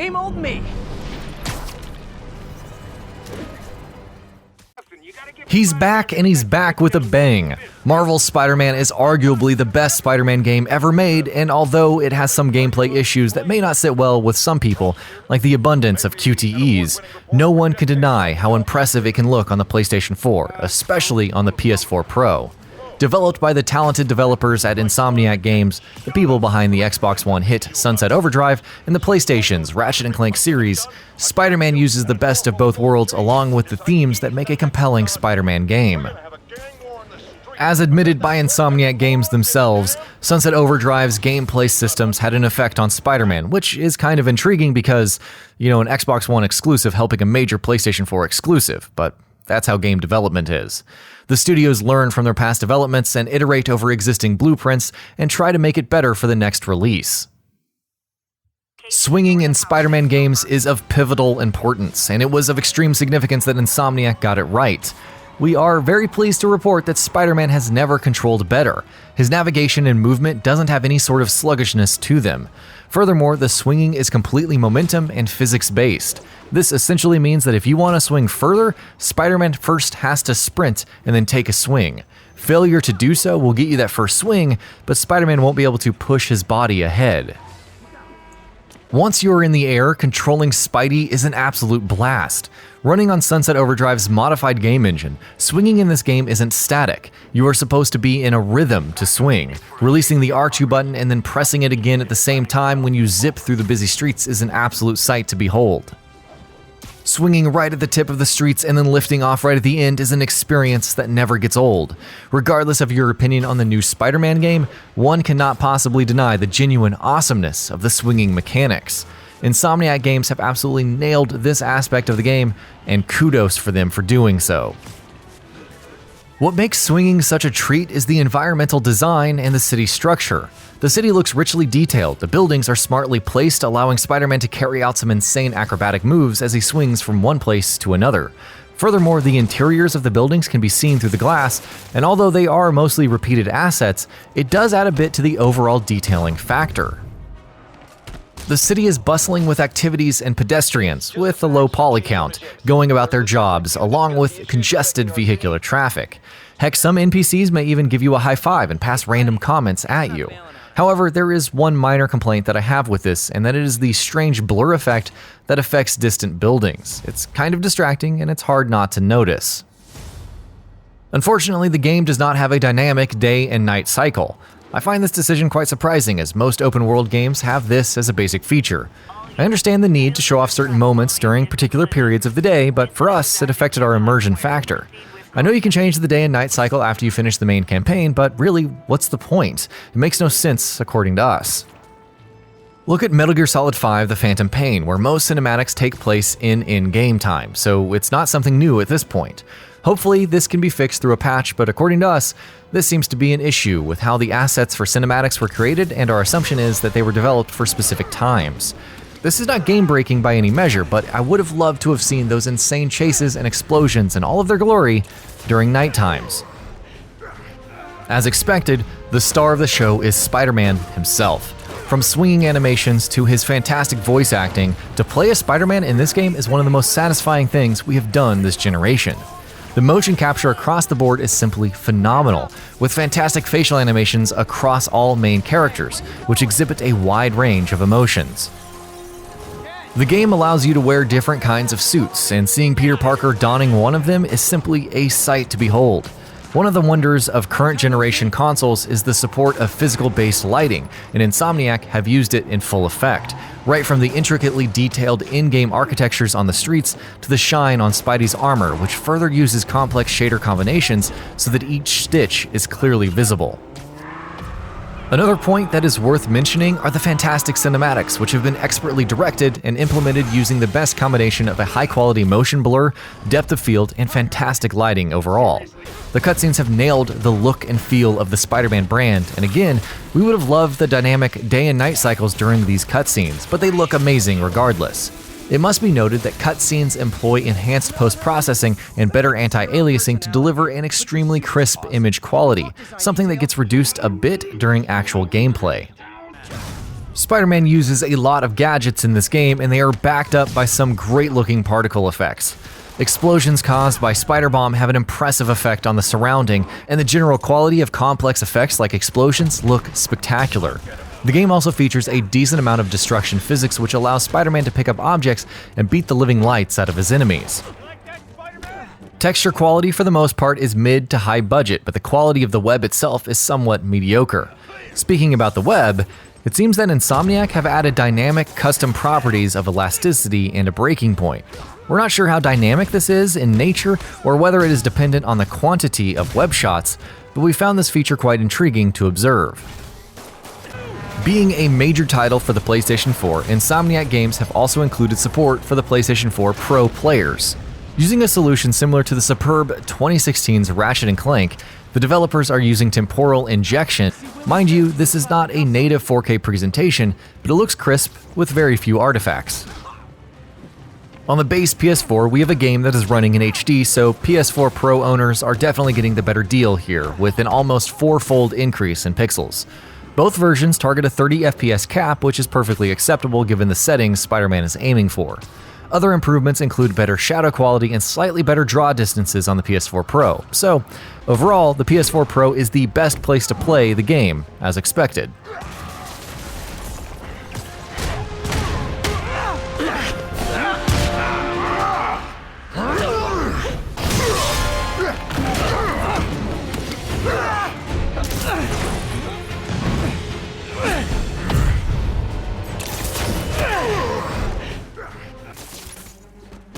same old me. He's back, and he's back with a bang. Marvel's Spider-Man is arguably the best Spider-Man game ever made, and although it has some gameplay issues that may not sit well with some people, like the abundance of QTEs, no one can deny how impressive it can look on the PlayStation 4, especially on the PS4 Pro. Developed by the talented developers at Insomniac Games, the people behind the Xbox One hit Sunset Overdrive, and the PlayStation's Ratchet & Clank series, Spider-Man uses the best of both worlds along with the themes that make a compelling Spider-Man game. As admitted by Insomniac Games themselves, Sunset Overdrive's gameplay systems had an effect on Spider-Man, which is kind of intriguing because, an Xbox One exclusive helping a major PlayStation 4 exclusive, but that's how game development is. The studios learn from their past developments and iterate over existing blueprints and try to make it better for the next release. Swinging in Spider-Man games is of pivotal importance, and it was of extreme significance that Insomniac got it right. We are very pleased to report that Spider-Man has never controlled better. His navigation and movement doesn't have any sort of sluggishness to them. Furthermore, the swinging is completely momentum and physics-based. This essentially means that if you want to swing further, Spider-Man first has to sprint and then take a swing. Failure to do so will get you that first swing, but Spider-Man won't be able to push his body ahead. Once you're in the air, controlling Spidey is an absolute blast. Running on Sunset Overdrive's modified game engine, swinging in this game isn't static. You are supposed to be in a rhythm to swing. Releasing the R2 button and then pressing it again at the same time when you zip through the busy streets is an absolute sight to behold. Swinging right at the tip of the streets and then lifting off right at the end is an experience that never gets old. Regardless of your opinion on the new Spider-Man game, one cannot possibly deny the genuine awesomeness of the swinging mechanics. Insomniac Games have absolutely nailed this aspect of the game, and kudos for them for doing so. What makes swinging such a treat is the environmental design and the city structure. The city looks richly detailed, the buildings are smartly placed, allowing Spider-Man to carry out some insane acrobatic moves as he swings from one place to another. Furthermore, the interiors of the buildings can be seen through the glass, and although they are mostly repeated assets, it does add a bit to the overall detailing factor. The city is bustling with activities and pedestrians, with a low poly count, going about their jobs, along with congested vehicular traffic. Heck, some NPCs may even give you a high five and pass random comments at you. However, there is one minor complaint that I have with this, and that is the strange blur effect that affects distant buildings. It's kind of distracting, and it's hard not to notice. Unfortunately, the game does not have a dynamic day and night cycle. I find this decision quite surprising, as most open-world games have this as a basic feature. I understand the need to show off certain moments during particular periods of the day, but for us, it affected our immersion factor. I know you can change the day and night cycle after you finish the main campaign, but really, what's the point? It makes no sense, according to us. Look at Metal Gear Solid 5: The Phantom Pain, where most cinematics take place in-game time, so it's not something new at this point. Hopefully, this can be fixed through a patch, but according to us, this seems to be an issue with how the assets for cinematics were created, and our assumption is that they were developed for specific times. This is not game-breaking by any measure, but I would have loved to have seen those insane chases and explosions in all of their glory during night times. As expected, the star of the show is Spider-Man himself. From swinging animations to his fantastic voice acting, to play as Spider-Man in this game is one of the most satisfying things we have done this generation. The motion capture across the board is simply phenomenal, with fantastic facial animations across all main characters, which exhibit a wide range of emotions. The game allows you to wear different kinds of suits, and seeing Peter Parker donning one of them is simply a sight to behold. One of the wonders of current generation consoles is the support of physical-based lighting, and Insomniac have used it in full effect, right from the intricately detailed in-game architectures on the streets to the shine on Spidey's armor, which further uses complex shader combinations so that each stitch is clearly visible. Another point that is worth mentioning are the fantastic cinematics, which have been expertly directed and implemented using the best combination of a high-quality motion blur, depth of field, and fantastic lighting overall. The cutscenes have nailed the look and feel of the Spider-Man brand, and again, we would have loved the dynamic day and night cycles during these cutscenes, but they look amazing regardless. It must be noted that cutscenes employ enhanced post-processing and better anti-aliasing to deliver an extremely crisp image quality, something that gets reduced a bit during actual gameplay. Spider-Man uses a lot of gadgets in this game, and they are backed up by some great-looking particle effects. Explosions caused by Spider Bomb have an impressive effect on the surrounding, and the general quality of complex effects like explosions look spectacular. The game also features a decent amount of destruction physics, which allows Spider-Man to pick up objects and beat the living lights out of his enemies. Texture quality for the most part is mid to high budget, but the quality of the web itself is somewhat mediocre. Speaking about the web, it seems that Insomniac have added dynamic custom properties of elasticity and a breaking point. We're not sure how dynamic this is in nature or whether it is dependent on the quantity of web shots, but we found this feature quite intriguing to observe. Being a major title for the PlayStation 4, Insomniac Games have also included support for the PlayStation 4 Pro players. Using a solution similar to the superb 2016's Ratchet & Clank, the developers are using temporal injection. Mind you, this is not a native 4K presentation, but it looks crisp with very few artifacts. On the base PS4, we have a game that is running in HD, so PS4 Pro owners are definitely getting the better deal here, with an almost four-fold increase in pixels. Both versions target a 30 FPS cap, which is perfectly acceptable given the settings Spider-Man is aiming for. Other improvements include better shadow quality and slightly better draw distances on the PS4 Pro. So, overall, the PS4 Pro is the best place to play the game, as expected.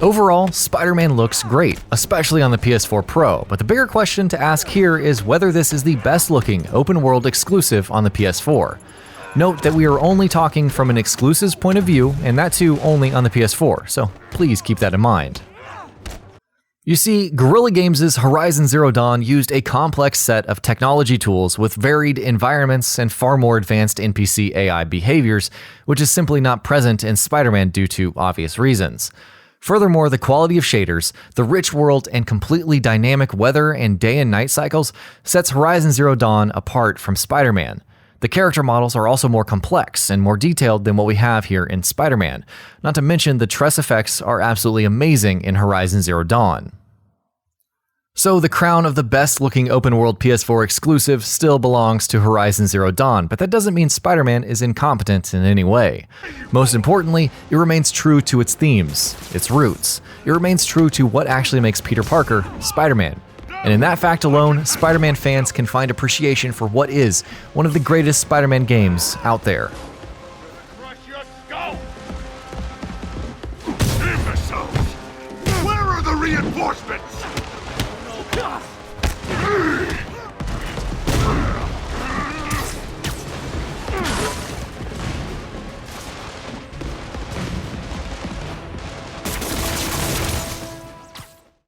Overall, Spider-Man looks great, especially on the PS4 Pro, but the bigger question to ask here is whether this is the best-looking open-world exclusive on the PS4. Note that we are only talking from an exclusives point of view, and that too only on the PS4, so please keep that in mind. You see, Guerrilla Games' Horizon Zero Dawn used a complex set of technology tools with varied environments and far more advanced NPC AI behaviors, which is simply not present in Spider-Man due to obvious reasons. Furthermore, the quality of shaders, the rich world, and completely dynamic weather and day and night cycles sets Horizon Zero Dawn apart from Spider-Man. The character models are also more complex and more detailed than what we have here in Spider-Man. Not to mention the tress effects are absolutely amazing in Horizon Zero Dawn. So the crown of the best-looking open-world PS4 exclusive still belongs to Horizon Zero Dawn, but that doesn't mean Spider-Man is incompetent in any way. Most importantly, it remains true to its themes, its roots. It remains true to what actually makes Peter Parker Spider-Man. And in that fact alone, Spider-Man fans can find appreciation for what is one of the greatest Spider-Man games out there. Imbeciles! Where are the reinforcements?